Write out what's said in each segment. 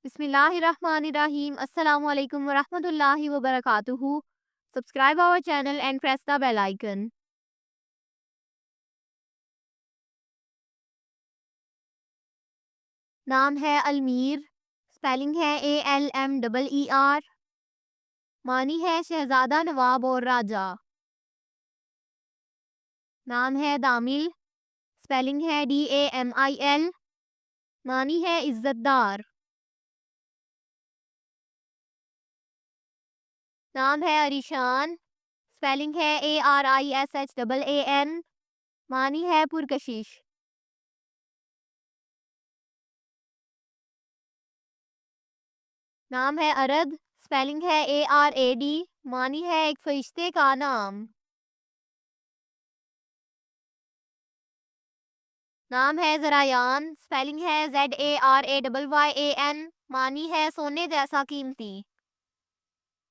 Bismillahirrahmanirrahim. Assalamu alaikum wa rahmatullahi wa barakatuhu. Subscribe our channel and press the bell icon. नाम है अलमीर, spelling है ALMEER, मानी है शहजादा नवाब और राजा। नाम है दामिल, स्पेलिंग है DAMIL, मानी है इज्जतदार। नाम है अरीशान, स्पेलिंग है ARISHAAN, मानी है पुरकशिश। नाम है अरद, स्पेलिंग है ARAD, मानी है एक फरिश्ते का नाम। नाम है ज़रायान, स्पेलिंग है ZARAYYAN, मानी है सोने जैसा कीमती।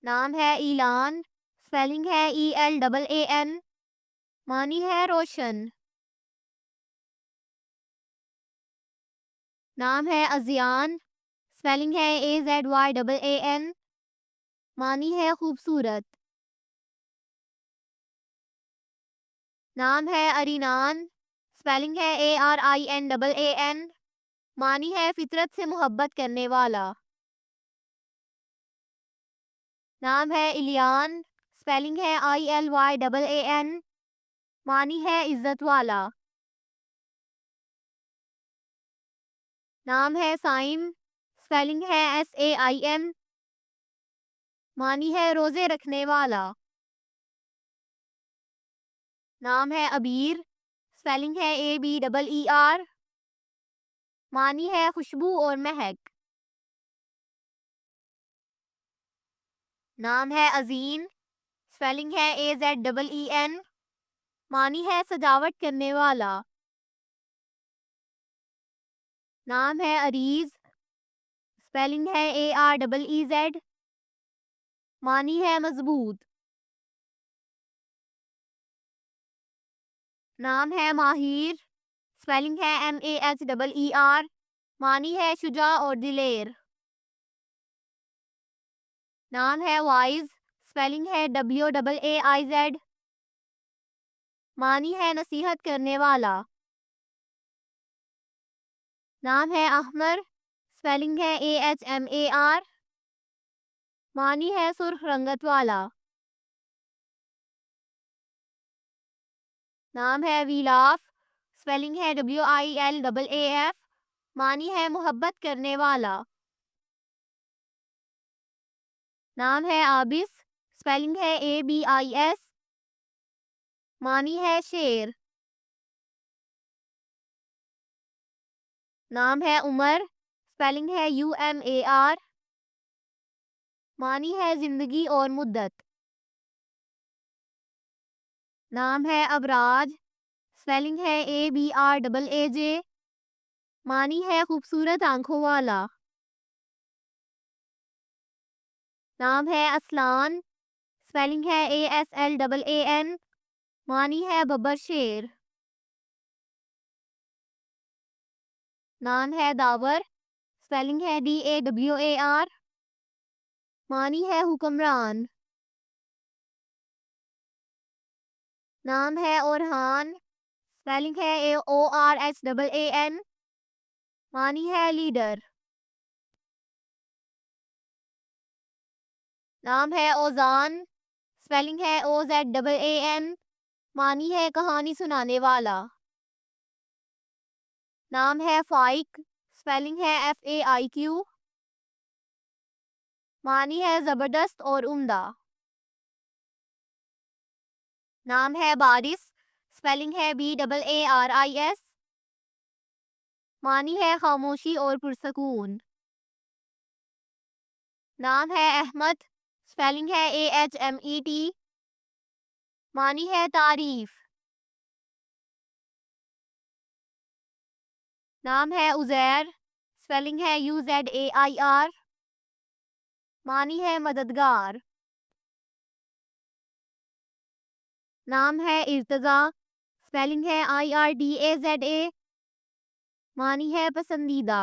नाम है ईलान, स्पेलिंग है ELAAN, मानी है रोशन। नाम है अज़ियान, स्पेलिंग है AZYAAN, मानी है खूबसूरत। नाम है अरीनान, स्पेलिंग है ARINAAN, मानी है फितरत से मोहब्बत करने वाला। नाम है इलियान, स्पेलिंग है ILYAAN, मानी है इज्जत वाला। नाम है साइम, स्पेलिंग है SAIM, मानी है रोजे रखने वाला। नाम है अबीर, स्पेलिंग है ABEER, मानी है खुशबू और महक। नाम है अजीन, स्पेलिंग है AZEEN, मानी है सजावट करने वाला। नाम है अरीज, स्पेलिंग है AREEZ, मानी है मजबूत। नाम है माहिर, स्पेलिंग है MAHEER, मानी है शुजा और दिलेर। नाम है वाइज, स्पेलिंग है WAAIZ, मानी है नसीहत करने वाला। नाम है अहमर, स्पेलिंग है AHMAR, मानी है सुर्ख रंगत वाला। नाम है विलाफ, स्पेलिंग है WILAAF, मानी है मोहब्बत करने वाला। नाम है आबिस, स्पेलिंग है ABIS, मानी है शेर। नाम है उमर, स्पेलिंग है UMAR, मानी है जिंदगी और मुद्दत। नाम है अबराज, स्पेलिंग है ABRAAJ, मानी है खूबसूरत आंखों वाला। नाम है असलान, स्पेलिंग है ASLAAN, मानी है बब्बर शेर। नाम है दावर, स्पेलिंग है DAWAR, मानी है हुक्मरान। नाम है ओरहान, स्पेलिंग है ORHAAN, मानी है लीडर। नाम है ओजान, स्पेलिंग है OZAAN, मानी है कहानी सुनाने वाला। नाम है फाइक, स्पेलिंग है FAIQ, मानी है जबरदस्त और उम्दा। नाम है बारिस, स्पेलिंग है BAARIS, मानी है खामोशी और पुरसकून। नाम है अहमद, स्पेलिंग है AHMET, मानी है तारीफ। नाम है उजैर, स्पेलिंग है UZAIR, मानी है मददगार। नाम है इर्तज़ा, स्पेलिंग है IRDAZA, मानी है पसंदीदा।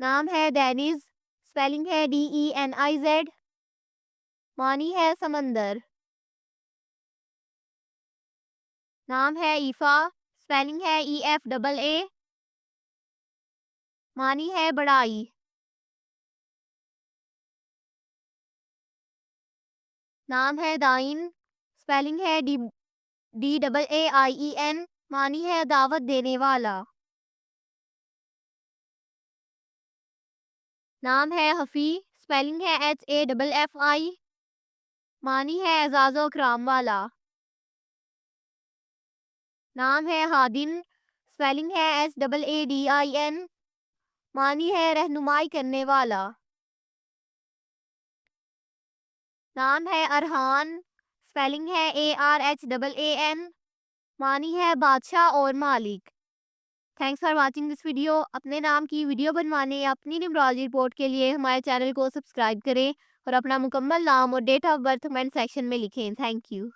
नाम है डेनिज, स्पेलिंग है DENIZ। मानी है समंदर। नाम है ईफा, स्पेलिंग है EFAA। मानी है बड़ाई। नाम है दाइन, स्पेलिंग है DAAIEN। मानी है दावत देने वाला। नाम है हफी, स्पेलिंग है HAFFI। मानी है एजाज़ो इकराम वाला। नाम है हादिन, स्पेलिंग है SAADIN। मानी है रहनुमाई करने वाला। नाम है अरहान, स्पेलिंग है ARHAAN। मानी है बादशाह और मालिक। Thanks for watching this video. अपने नाम की वीडियो बनवाने या अपनी न्यूमरोलॉजी रिपोर्ट के लिए हमारे चैनल को सब्सक्राइब करें और अपना मुकम्मल नाम और date of birth comment section में लिखें। Thank you.